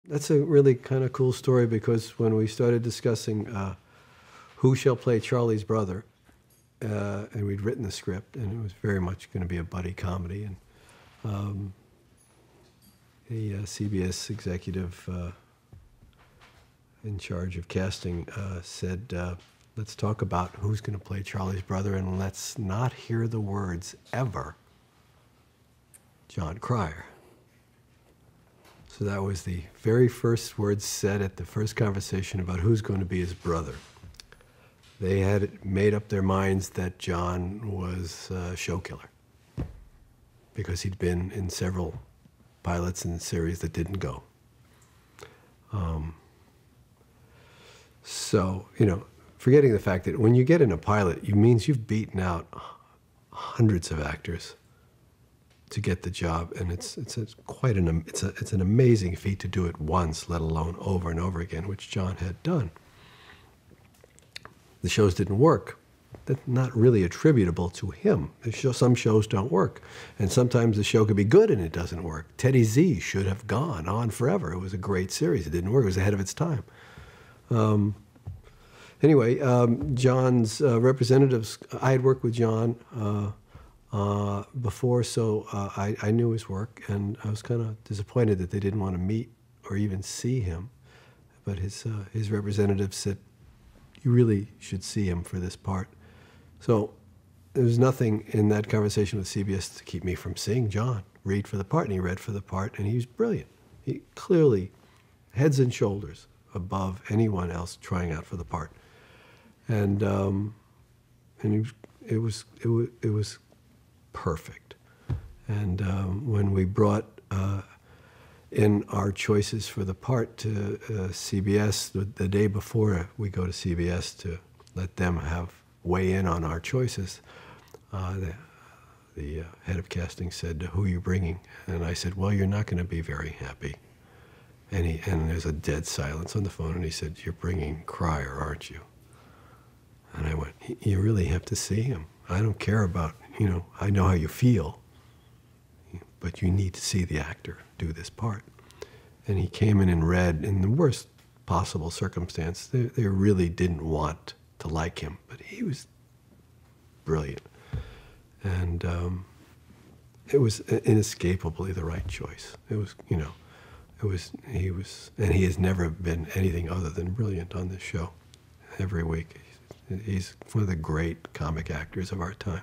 That's a really kind of cool story because when we started discussing who shall play Charlie's brother, and we'd written the script, and it was very much going to be a buddy comedy, and the CBS executive in charge of casting said, let's talk about who's going to play Charlie's brother, and let's not hear the words ever, John Cryer. So that was the very first words said at the first conversation about who's going to be his brother. They had made up their minds that John was a show killer because he'd been in several pilots and series that didn't go. So, you know, forgetting the fact that when you get in a pilot, it means you've beaten out hundreds of actors to get the job, and it's an amazing feat to do it once, let alone over and over again, which John had done. The shows didn't work. That's not really attributable to him. Some shows don't work, and sometimes the show could be good and it doesn't work. Teddy Z should have gone on forever. It was a great series. It didn't work. It was ahead of its time. Anyway, John's representatives, I had worked with John before, so I knew his work, and I was kind of disappointed that they didn't want to meet or even see him. But his representative said, you really should see him for this part. So there was nothing in that conversation with CBS to keep me from seeing John read for the part, and he read for the part, and he was brilliant. He clearly heads and shoulders above anyone else trying out for the part. And it was perfect. And when we brought in our choices for the part to CBS, the day before we go to CBS to let them weigh in on our choices, the head of casting said, who are you bringing? And I said, well, you're not going to be very happy. And there's a dead silence on the phone, and he said, you're bringing Cryer, aren't you? And I went, you really have to see him. I don't care about, I know how you feel, but you need to see the actor do this part. And he came in and read in the worst possible circumstance. They really didn't want to like him, but he was brilliant. And it was inescapably the right choice. It was, and he has never been anything other than brilliant on this show every week. He's one of the great comic actors of our time.